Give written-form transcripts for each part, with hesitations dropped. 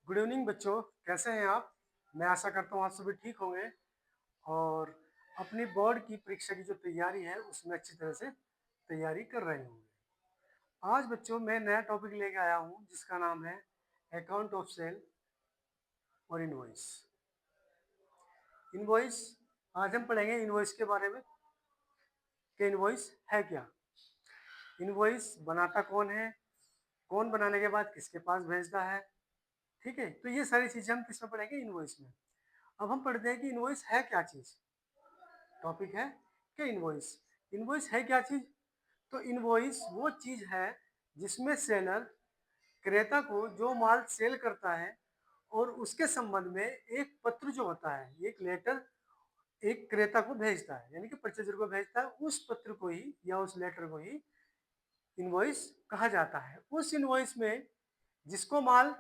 Good evening बच्चों, कैसे हैं आप? मैं आशा करता हूँ आप सभी ठीक होंगे और अपनी बोर्ड की परीक्षा की जो तैयारी है उसमें अच्छी तरह से तैयारी कर रहे होंगे। आज बच्चों मैं नया टॉपिक लेके आया हूँ जिसका नाम है अकाउंट ऑफ सेल और इनवॉइस। इनवॉइस आज हम पढ़ेंगे इनवॉइस के बारे में कि इनवॉइस है क्या, इनवॉइस बनाता कौन है, कौन बनाने के बाद किसके पास भेजता है। ठीक है, तो ये सारी चीजें हम किसमें पढ़ेंगे? इनवॉइस में। अब हम पढ़ते हैं कि इनवॉइस है क्या चीज। टॉपिक है कि इनवॉइस। इनवॉइस है क्या चीज? तो इनवॉइस वो चीज है जिसमें सेलर क्रेता को जो माल सेल करता है और उसके संबंध में एक पत्र जो होता है, एक लेटर, एक क्रेता को भेजता है, यानी कि परचेजर को भेजता है। उस पत्र को ही या उस लेटर को ही इनवॉइस कहा जाता है। उस इनवॉइस में जिसको माल,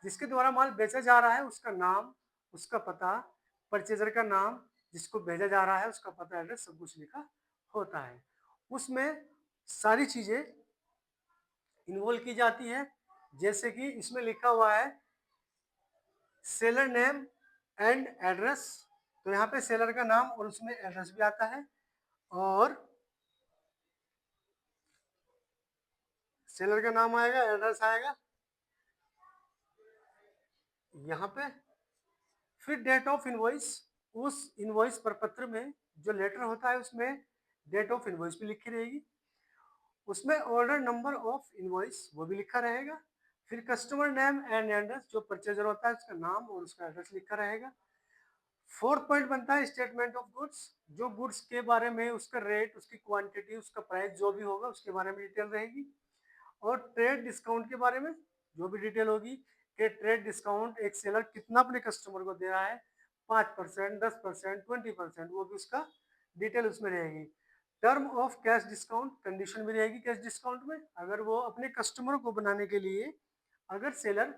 जिसके द्वारा माल बेचा जा रहा है उसका नाम, उसका पता, परचेजर का नाम, जिसको भेजा जा रहा है उसका पता, एड्रेस, सब कुछ लिखा होता है। उसमें सारी चीजें इन्वॉल्व की जाती है। जैसे कि इसमें लिखा हुआ है सेलर नेम एंड एड्रेस, तो यहाँ पे सेलर का नाम और उसमें एड्रेस भी आता है। और सेलर का नाम आएगा, एड्रेस आएगा यहाँ पे। फिर डेट ऑफ इनवॉइस, उस इनवॉइस पर पत्र में जो लेटर होता है उसमें डेट ऑफ इनवॉइस भी लिखी रहेगी। उसमें ऑर्डर नंबर ऑफ इनवॉइस वो भी लिखा रहेगा। फिर कस्टमर नेम एंड एड्रेस, जो परचेजर होता है उसका नाम और उसका एड्रेस लिखा रहेगा। फोर्थ पॉइंट बनता है स्टेटमेंट ऑफ गुड्स, जो गुड्स के बारे में उसका रेट, उसकी क्वांटिटी, उसका प्राइस जो भी होगा उसके बारे में डिटेल रहेगी। और ट्रेड डिस्काउंट के बारे में जो भी डिटेल होगी कि ट्रेड डिस्काउंट एक सेलर कितना अपने कस्टमर को दे रहा है, 5%, 10%, 20%, वो भी उसका डिटेल उसमें रहेगी। Term of cash discount, condition भी रहेगी कैश डिस्काउंट में। अगर वो अपने कस्टमर को बनाने के लिए अगर सेलर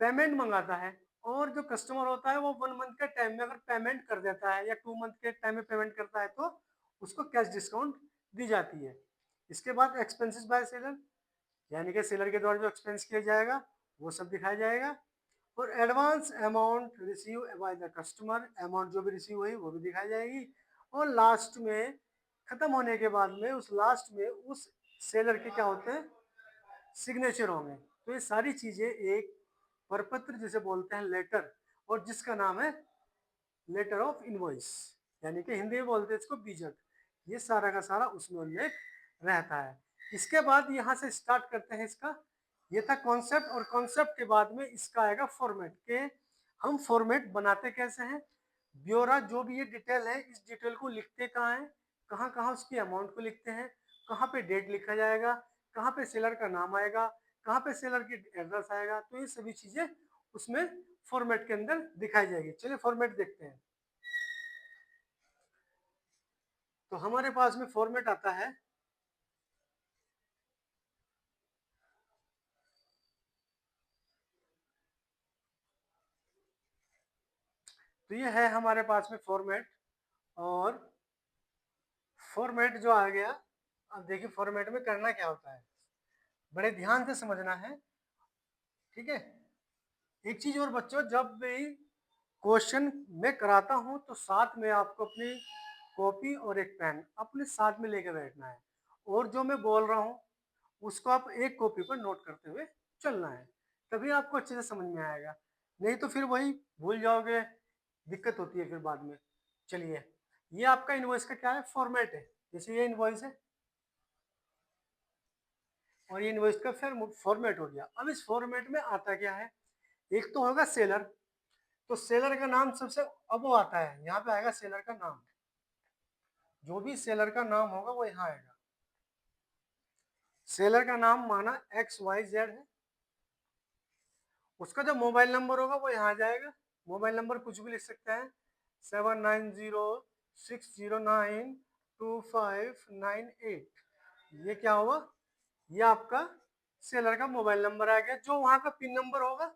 पेमेंट मंगाता है और जो कस्टमर होता है वो 1 मंथ के टाइम में अगर पेमेंट कर देता है या 2 मंथ के टाइम में पेमेंट करता है तो उसको कैश डिस्काउंट दी जाती है। इसके बाद एक्सपेंसेस बाय सेलर, यानी कि सेलर के द्वारा जो एक्सपेंस किया जाएगा वो सब दिखाया जाएगा। और advance amount receive by the customer, amount जो भी रिसीव हुई वो भी दिखाई जाएगी। और लास्ट में खत्म होने के बाद में उस लास्ट में उस सेलर के क्या होते हैं, सिग्नेचर होंगे। तो ये सारी चीजें एक प्रपत्र जिसे बोलते हैं लेटर, और जिसका नाम है लेटर ऑफ इनवॉइस, यानी कि हिंदी में बोलते हैं इसको बीजक। ये सारा का सारा उसमें उल्लेख रहता है। इसके बाद यहाँ से स्टार्ट करते हैं इसका, ये था कॉन्सेप्ट। और कॉन्सेप्ट के बाद में इसका आएगा फॉर्मेट, के हम फॉर्मेट बनाते कैसे हैं। ब्योरा, जो भी ये डिटेल है इस डिटेल को लिखते कहाँ है, कहाँ कहाँ उसकी अमाउंट को लिखते हैं, कहाँ पे डेट लिखा जाएगा, कहाँ पे सेलर का नाम आएगा, कहाँ पे सेलर की एड्रेस आएगा। तो ये सभी चीजें उसमें फॉर्मेट के अंदर दिखाई जाएगी। चलिए फॉर्मेट देखते हैं। तो हमारे पास में फॉर्मेट आता है, तो ये है हमारे पास में फॉर्मेट। और फॉर्मेट जो आ गया, अब देखिए फॉर्मेट में करना क्या होता है, बड़े ध्यान से समझना है। ठीक है, एक चीज और बच्चों, जब भी क्वेश्चन में कराता हूं तो साथ में आपको अपनी कॉपी और एक पेन अपने साथ में लेके बैठना है। और जो मैं बोल रहा हूं उसको आप एक कॉपी पर नोट करते हुए चलना है, तभी आपको अच्छे से समझ में आएगा। नहीं तो फिर वही भूल जाओगे, दिक्कत होती है फिर बाद में। चलिए, ये आपका इनवॉइस का क्या है, फॉर्मेट है। जैसे ये इनवॉइस है और ये इनवॉइस का फिर फॉर्मेट हो गया। अब इस फॉर्मेट में आता क्या है, एक तो होगा सेलर, तो सेलर का नाम सबसे अब वो आता है, यहाँ पे आएगा सेलर का नाम। जो भी सेलर का नाम होगा वो यहाँ आएगा। सेलर का नाम माना XYZ है, उसका जो मोबाइल नंबर होगा वो यहाँ जाएगा। मोबाइल नंबर कुछ भी लिख सकते हैं, 7906092598। ये क्या हुआ, ये आपका सेलर का मोबाइल नंबर आ गया। जो वहाँ का पिन नंबर होगा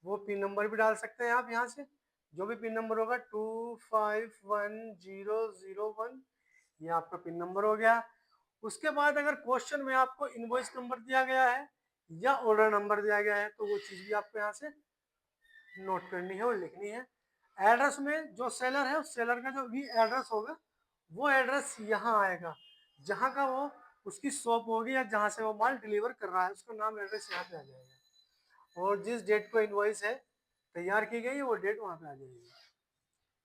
वो पिन नंबर भी डाल सकते हैं आप यहाँ से, जो भी पिन नंबर होगा 251001, ये आपका पिन नंबर हो गया। उसके बाद अगर क्वेश्चन में आपको इनवॉइस नंबर दिया गया है या ऑर्डर नंबर दिया गया है तो वो चीज़ भी आपको यहाँ से नोट करनी है और लिखनी है। एड्रेस में जो सेलर है उस सेलर का जो भी एड्रेस होगा वो एड्रेस यहाँ आएगा, जहाँ का वो उसकी शॉप होगी या जहाँ से वो माल डिलीवर कर रहा है उसका नाम एड्रेस यहाँ पे आ जाएगा, और जिस डेट को इनवॉइस है तैयार की गई है वो डेट वहाँ पे आ जाएगी।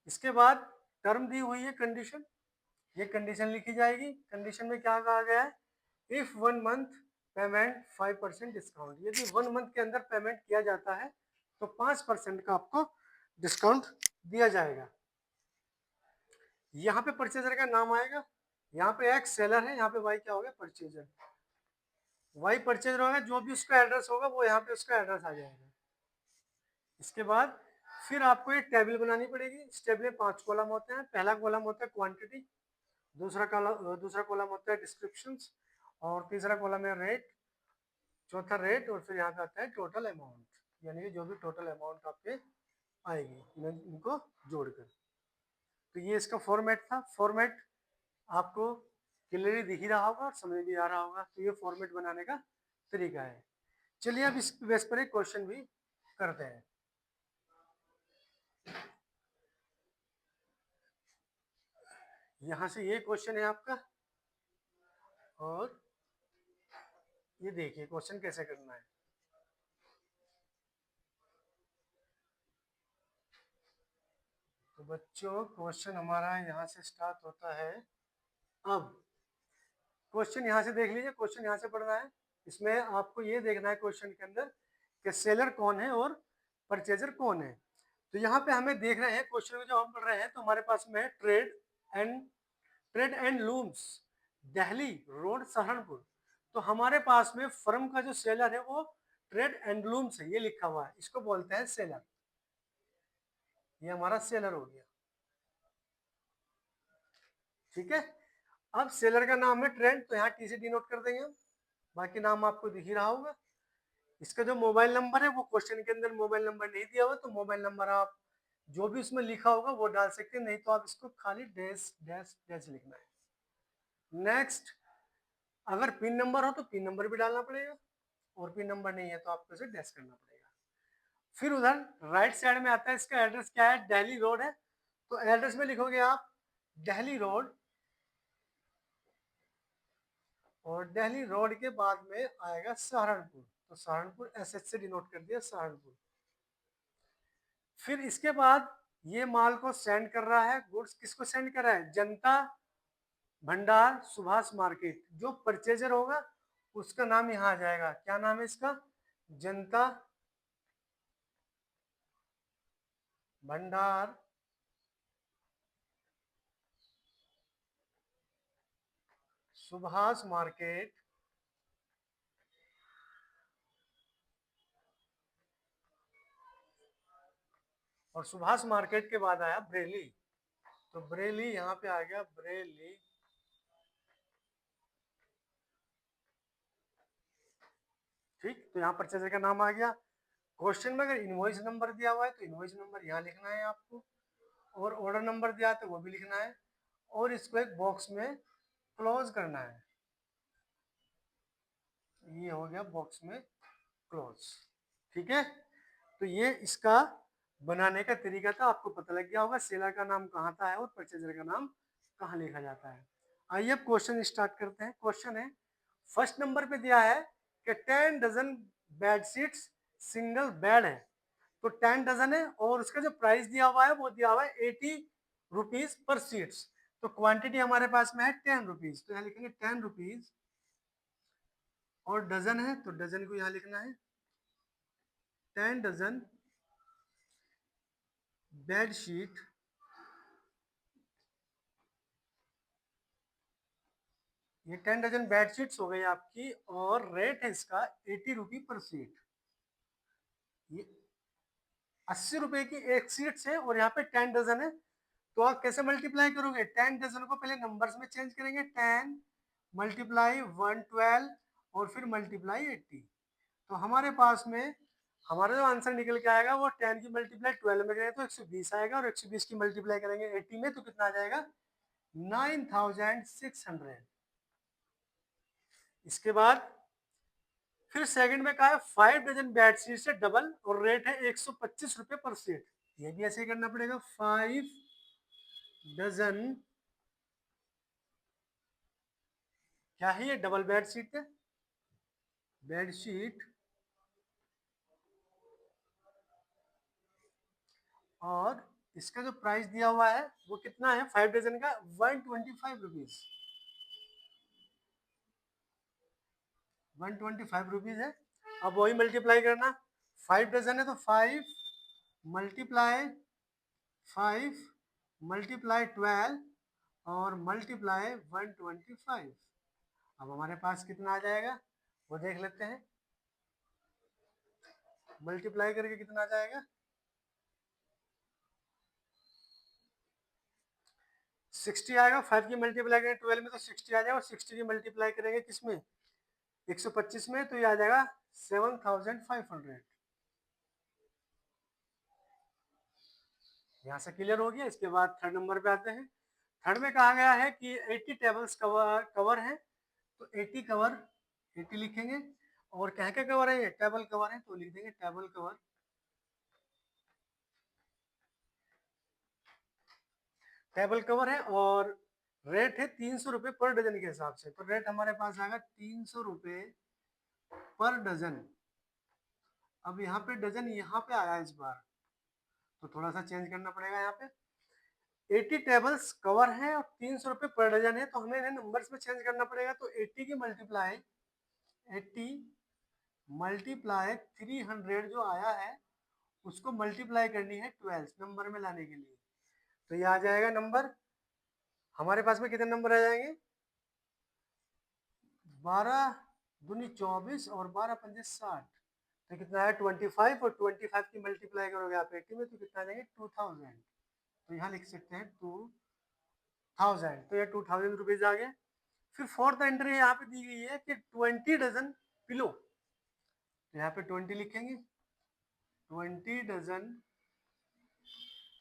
इसके बाद टर्म दी हुई है कंडीशन, ये कंडीशन लिखी जाएगी। कंडीशन में क्या कहा गया है, इफ 1 मंथ पेमेंट 5% डिस्काउंट, यदि 1 मंथ के अंदर पेमेंट किया जाता है तो 5% का आपको डिस्काउंट दिया जाएगा। यहाँ पे परचेजर का नाम आएगा, यहाँ पे एक्स सेलर है, यहाँ पे वाई क्या होगा परचेजर, वाई परचेजर होगा, जो भी उसका एड्रेस होगा वो यहाँ पे उसका एड्रेस आ जाएगा। इसके बाद फिर आपको एक टेबल बनानी पड़ेगी। इस टेबल में 5 कॉलम होते हैं। पहला कॉलम होता है क्वांटिटी, दूसरा कॉलम होता है डिस्क्रिप्शंस, और तीसरा कॉलम है रेट, चौथा रेट, और फिर यहाँ पे आता है टोटल अमाउंट, यानी कि जो भी टोटल अमाउंट आपके आएगी इनको जोड़कर। तो ये इसका फॉर्मेट था। फॉर्मेट आपको क्लियरली दिख ही रहा होगा और समझ भी आ रहा होगा। तो ये फॉर्मेट बनाने का तरीका है। चलिए अब इस बेस पर एक क्वेश्चन भी करते हैं। यहाँ से ये क्वेश्चन है आपका, और ये देखिए क्वेश्चन कैसे करना है। तो बच्चों क्वेश्चन हमारा यहाँ से स्टार्ट होता है। अब क्वेश्चन यहाँ से देख लीजिए, क्वेश्चन यहाँ से पढ़ना है। इसमें आपको ये देखना है क्वेश्चन के अंदर कि सेलर कौन है और परचेजर कौन है। तो यहाँ पे हमें देख रहे हैं क्वेश्चन में जो हम पढ़ रहे हैं, तो हमारे पास में है trade and looms Delhi road Saharanpur. तो हमारे पास में फर्म का जो सेलर है वो ट्रेड एंड लूम्स है, ये लिखा हुआ है, इसको बोलते हैं सेलर। ये हमारा सेलर हो गया, ठीक है। अब सेलर का नाम है ट्रेंड, तो यहाँ टी से डिनोट कर देंगे हम, बाकी नाम आपको दिख ही रहा होगा। इसका जो मोबाइल नंबर है वो क्वेश्चन के अंदर मोबाइल नंबर नहीं दिया हुआ, तो मोबाइल नंबर आप जो भी उसमें लिखा होगा वो डाल सकते हैं, नहीं तो आप इसको खाली डैश डैश डैश लिखना है। नेक्स्ट, अगर पिन नंबर हो तो पिन नंबर भी डालना पड़ेगा, और पिन नंबर नहीं है तो आपको इसे डैश करना पड़ेगा। फिर उधर राइट साइड में आता है इसका एड्रेस क्या है, दिल्ली रोड है, तो एड्रेस में लिखोगे आप दिल्ली रोड, और दिल्ली रोड के बाद में आएगा सहारनपुर, तो सहारनपुर एसएच से डिनोट कर दिया सहारनपुर। फिर इसके बाद ये माल को सेंड कर रहा है, गुड्स किसको सेंड कर रहा है, जनता भंडार सुभाष मार्केट। जो परचेजर होगा उसका नाम यहाँ आ जाएगा, क्या नाम है इसका, जनता भंडार सुभाष मार्केट, और सुभाष मार्केट के बाद आया बरेली, तो बरेली यहाँ पे आ गया बरेली। ठीक, तो यहाँ परचेजर का नाम आ गया। क्वेश्चन में अगर इनवॉइस नंबर दिया हुआ है तो इनवॉइस नंबर यहाँ लिखना है आपको, और ऑर्डर नंबर दिया है तो वो भी लिखना है, और इसको एक बॉक्स में क्लोज करना है। ये हो गया बॉक्स में क्लोज, ठीक है। तो ये इसका बनाने का तरीका था, आपको पता लग गया होगा सेलर का नाम कहाँ था है और परचेजर का नाम कहाँ लिखा जाता है। आइए अब क्वेश्चन स्टार्ट करते हैं। क्वेश्चन है, फर्स्ट नंबर पे दिया है कि 10 dozen bed sheets single bed है, तो 10 डजन है, और उसका जो प्राइस दिया हुआ है वो दिया हुआ है 80 रुपीज पर सीट्स, तो क्वांटिटी हमारे पास में है 10 रुपीज, तो यहाँ लिखेंगे 10 रुपीज, और डजन है तो डजन को यहाँ लिखना है 10 डजन बेड शीट, ये 10 डजन बेड शीट्स हो गई आपकी, और रेट है इसका 80 रुपी पर सीट। ये 80 रुपए की एक सीट है, और यहाँ पे 10 डजन है, तो आप कैसे मल्टीप्लाई करोगे, 10 डजन को पहले नंबर्स में चेंज करेंगे, 10 मल्टीप्लाई 112 और फिर मल्टीप्लाई 80, तो हमारे पास में हमारा जो आंसर निकल के आएगा वो 10 की मल्टीप्लाई 12 में करेंगे तो 120 आएगा, और 120 की मल्टीप्लाई करेंगे 80 में तो कितना आ जाएगा 9600। इसके बाद फिर सेकंड में कहा है 5 डजन बेडशीट से डबल और रेट है 125 रुपए पर सेट। ये भी ऐसे ही करना पड़ेगा। 5 डजन, क्या है ये, डबल बेडशीट है, बेडशीट, और इसका जो प्राइस दिया हुआ है वो कितना है 5 डजन का, 125 रुपीज, 125 रुपीज है। अब वही मल्टीप्लाई करना, 5 डजन है तो 5 मल्टीप्लाई 5 मल्टीप्लाई 12 और मल्टीप्लाई 125। अब हमारे पास कितना आ जाएगा वो देख लेते हैं, मल्टीप्लाई करके कितना आ जाएगा, 60 आएगा। 5 की मल्टीप्लाई करेंगे 12 में तो 60 आ जाएगा, और 60 की मल्टीप्लाई करेंगे किसमें, 125 में, तो ये आ जाएगा 7500। यहाँ से क्लियर हो गया। इसके बाद थर्ड नंबर पे आते हैं। थर्ड में कहा गया है कि 80 टेबल्स कवर है, तो 80 कवर, 80 लिखेंगे, और क्या क्या कवर है, ये टेबल कवर है तो लिख देंगे टेबल कवर। टेबल कवर है और रेट है 300 रुपए पर डजन के हिसाब से, तो रेट हमारे पास आएगा 300 रुपए पर डजन। अब यहाँ पे डजन यहाँ पे आया इस बार, तो थोड़ा सा चेंज करना पड़ेगा। यहाँ पे 80 टेबल्स कवर है और 300 रुपए पर डजन है, तो हमें इन्हें नंबर्स में चेंज करना पड़ेगा। तो 80 की मल्टीप्लाई 80 मल्टीप्लाई 300 जो आया है उसको मल्टीप्लाई करनी है 12 नंबर में लाने के लिए, तो ये आ जाएगा नंबर हमारे पास में, कितने नंबर आ जाएंगे, 12 दूनी 24 और 12 पंजे 60, तो कितना है 25, और 25 की मल्टीप्लाई करोगे आप 80 में तो कितना आ जाएंगे 2000, तो यहाँ लिख सकते हैं 2000, तो ये 2000 रुपीज आ गए। फिर फोर्थ एंट्री यहाँ पे दी गई है कि 20 डजन पिलो, तो यहाँ पे 20 लिखेंगे, 20 डजन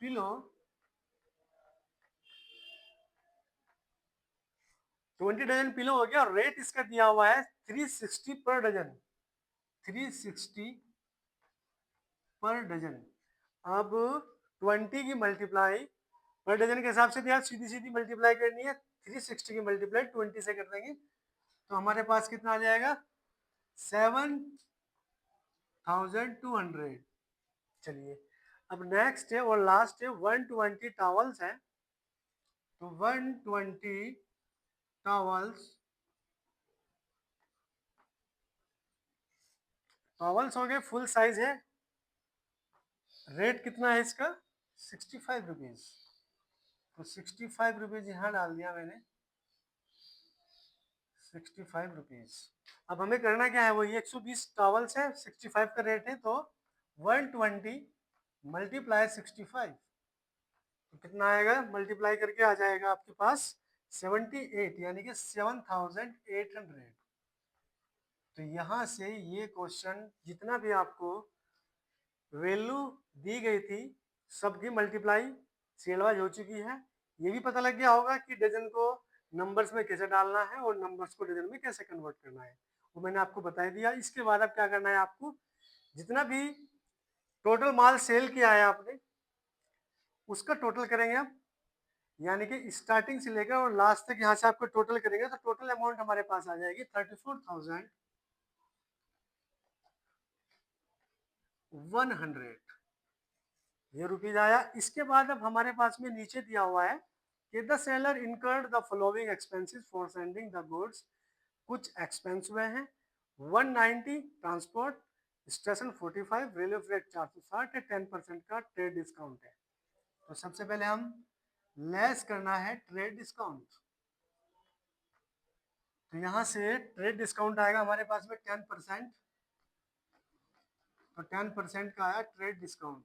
पिलो, 20 डजन पिलो हो गया, और रेट इसका दिया हुआ है 360 पर डजन, 360 पर डजन। अब 20 की मल्टीप्लाई पर डजन के हिसाब से दिया, सीधी सीधी मल्टीप्लाई करनी है, 360 की मल्टीप्लाई 20 से कर देंगे, तो हमारे पास कितना आ जाएगा 7200। चलिए अब नेक्स्ट है और लास्ट है 120 टॉवल्स है, तो 120 टॉवल्स, टॉवल्स हो गए, फुल साइज है, रेट कितना है इसका 65 रुपीज, तो 65 रुपीज यहाँ डाल दिया मैंने, 65 रुपीज। अब हमें करना क्या है, वो ये 120 टॉवल्स है, 65 का रेट है, तो 120 मल्टीप्लाई 65, तो कितना आएगा, मल्टीप्लाई करके आ जाएगा आपके पास 78, यानी कि 7800। तो यहाँ से ये क्वेश्चन जितना भी आपको वैल्यू दी गई थी सबकी मल्टीप्लाई सीरियल वाइज हो चुकी है। ये भी पता लग गया होगा कि डजन को नंबर्स में कैसे डालना है और नंबर्स को डजन में कैसे कन्वर्ट करना है, वो मैंने आपको बता दिया। इसके बाद अब क्या करना है आपको, जितना भी टोटल माल सेल किया है आपने उसका टोटल करेंगे आप, यानी कि स्टार्टिंग से लेकर और लास्ट तक यहाँ से आपको टोटल करेंगे, तो टोटल अमाउंट हमारे पास आ जाएगी 34,100, ये रुपीज आया। इसके बाद अब हमारे पास में नीचे दिया हुआ है कि the seller incurred the following expenses for sending the goods, कुछ एक्सपेंस हुए हैं, 190 ट्रांसपोर्ट, स्टेशन 45, रेलवे फ्रेट 460 है, 10% का ट्रेड डिस्काउंट है। तो सबसे पहले हम लेस करना है ट्रेड डिस्काउंट, तो यहाँ से ट्रेड डिस्काउंट आएगा हमारे पास में 10%, तो 10% का आया ट्रेड डिस्काउंट।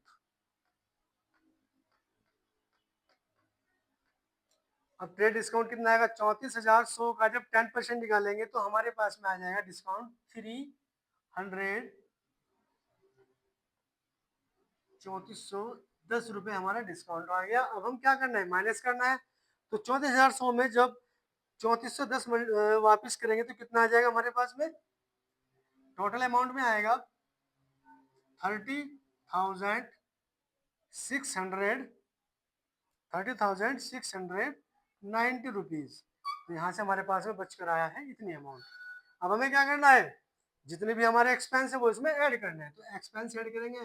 अब ट्रेड डिस्काउंट कितना आएगा 34,100 का, जब 10% निकालेंगे तो हमारे पास में आ जाएगा डिस्काउंट 300, 3410 रुपये हमारा डिस्काउंट आ गया। अब हम क्या करना है, माइनस करना है, तो 34,100 में जब 3410 वापिस करेंगे तो कितना आ जाएगा हमारे पास में टोटल अमाउंट में आएगा 30,690 रुपीज़। तो यहाँ से हमारे पास में बच कर आया है इतनी अमाउंट। अब हमें क्या करना है, जितने भी हमारे एक्सपेंस है वो इसमें ऐड करना है। तो एक्सपेंस ऐड करेंगे,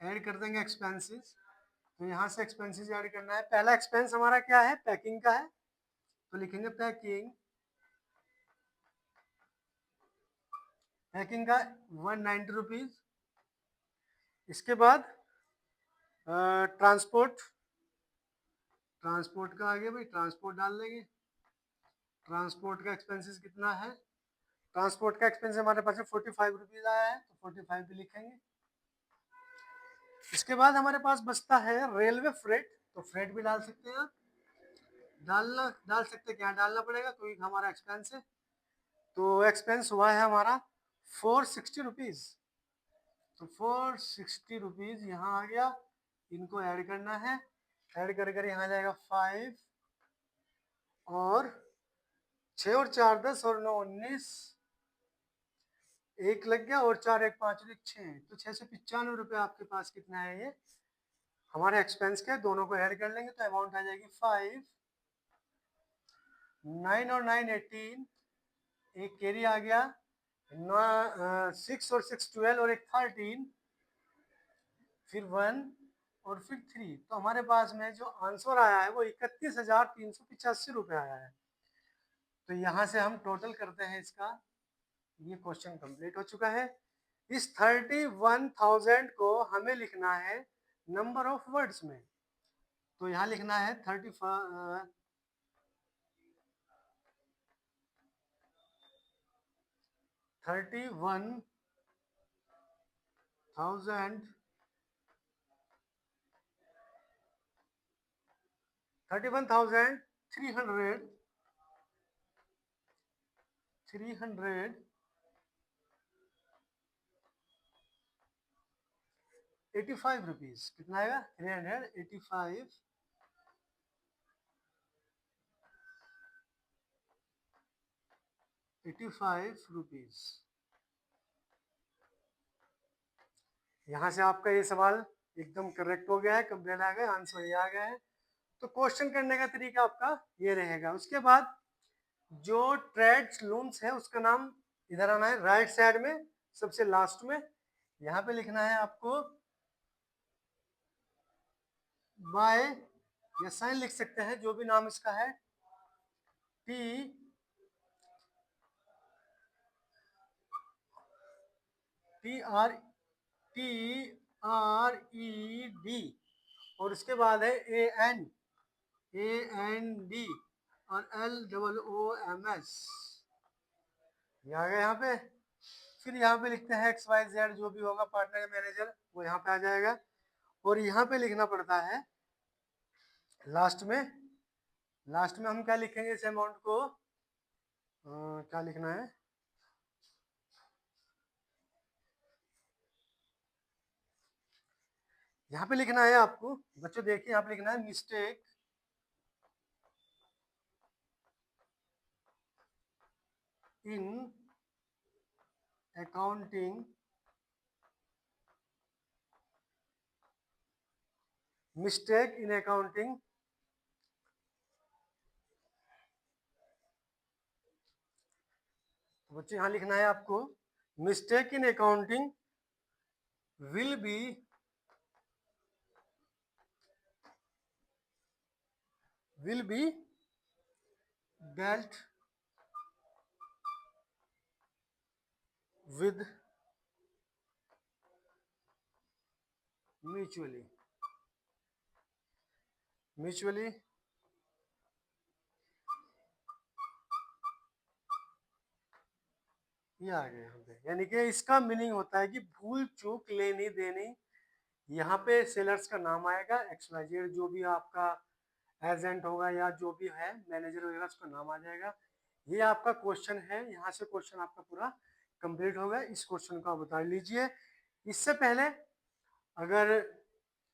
ऐड कर देंगे एक्सपेंसेस। तो यहाँ से एक्सपेंसेस ऐड करना है। पहला एक्सपेंस हमारा क्या है, पैकिंग का है, तो लिखेंगे पैकिंग, पैकिंग का 190 रुपीज़। इसके बाद ट्रांसपोर्ट, ट्रांसपोर्ट का आगे भाई ट्रांसपोर्ट डाल देंगे। ट्रांसपोर्ट का एक्सपेंसेस कितना है, ट्रांसपोर्ट का एक्सपेंस हमारे पास 45 रुपीज़ आया है, तो 45 भी लिखेंगे। इसके बाद हमारे पास बचता है रेलवे फ्रेट, तो फ्रेट भी डाल सकते हैं आप, डाल सकते हैं, क्या डालना पड़ेगा क्योंकि हमारा एक्सपेंस है। तो एक्सपेंस हुआ है हमारा 460 रुपीज़। तो 460 रुपीज़ यहाँ आ गया, इनको ऐड करना है। ऐड कर कर यहाँ जाएगा 5 और 6 और 4 10 और 9 19, एक लग गया, और 4 1 5 1 6, तो 695 रुपये आपके पास कितना है, ये हमारे एक्सपेंस के। दोनों को ऐड कर लेंगे तो अमाउंट आ जाएगी 5 9 और 9 18, एक कैरी आ गया, 6 और 6 12 और एक 13, फिर 1 और फिर 3। तो हमारे पास में जो आंसर आया है वो 31,385 रुपये आया है। तो यहाँ से हम टोटल करते हैं इसका, ये क्वेश्चन कंप्लीट हो चुका है। इस 31,000 को हमें लिखना है नंबर ऑफ वर्ड्स में। तो यहाँ लिखना है 31,000 31,300 385 रुपीज। कितना आएगा, 385 रुपीज। यहाँ से आपका ये सवाल एकदम करेक्ट हो गया है, कंप्लीट आ गया, आंसर ये आ गया है। तो क्वेश्चन करने का तरीका आपका ये रहेगा। उसके बाद जो ट्रेड्स लूम्स है उसका नाम इधर आना है राइट साइड में, सबसे लास्ट में। यहाँ पे लिखना है आपको बाय, या साइन लिख सकते हैं, जो भी नाम इसका है, T T R E D, और उसके बाद है ए एन डी और LOOMS, ये आ गया यहाँ पे। फिर यहाँ पे लिखते हैं XYZ, जो भी होगा पार्टनर मैनेजर वो यहाँ पे आ जाएगा। और यहाँ पे लिखना पड़ता है लास्ट में, लास्ट में हम क्या लिखेंगे इस अमाउंट को, क्या लिखना है, यहाँ पे लिखना है आपको बच्चों, देखिए यहाँ पे लिखना है mistake in accounting, mistake in accounting, बच्चे यहाँ लिखना है आपको mistake in accounting will be dealt with mutually, ये आ गया यहाँ पे। यानी कि इसका मीनिंग होता है कि भूल चूक लेनी देनी। यहाँ पे सेलर्स का नाम आएगा, XYZ, जो भी आपका एजेंट होगा या जो भी है मैनेजर वगैरह, उसका नाम आ जाएगा। ये आपका क्वेश्चन है, यहाँ से क्वेश्चन आपका पूरा कंप्लीट होगा। इस क्वेश्चन को आप बता लीजिए। इससे पहले अगर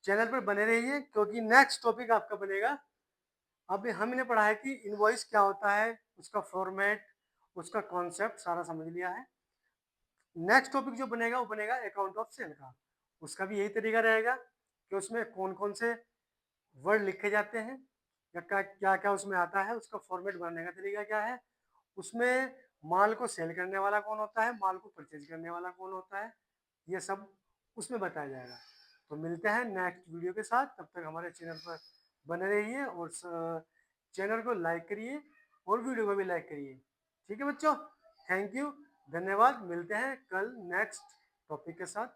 चैनल पर बने रहिए, क्योंकि नेक्स्ट टॉपिक आपका बनेगा। अब हमने पढ़ा है कि इनवॉइस क्या होता है, उसका फॉर्मेट, उसका कॉन्सेप्ट सारा समझ लिया है। नेक्स्ट टॉपिक जो बनेगा वो बनेगा अकाउंट ऑफ सेल का। उसका भी यही तरीका रहेगा कि उसमें कौन कौन से वर्ड लिखे जाते हैं या क्या क्या उसमें आता है, उसका फॉर्मेट बनाने का तरीका क्या है, उसमें माल को सेल करने वाला कौन होता है, माल को परचेज करने वाला कौन होता है, ये सब उसमें बताया जाएगा। तो मिलते हैं नेक्स्ट वीडियो के साथ, तब तक हमारे चैनल पर बने रहिए और चैनल को लाइक करिए और वीडियो को भी लाइक करिए। ठीक है बच्चों, थैंक यू, धन्यवाद। मिलते हैं कल नेक्स्ट टॉपिक के साथ।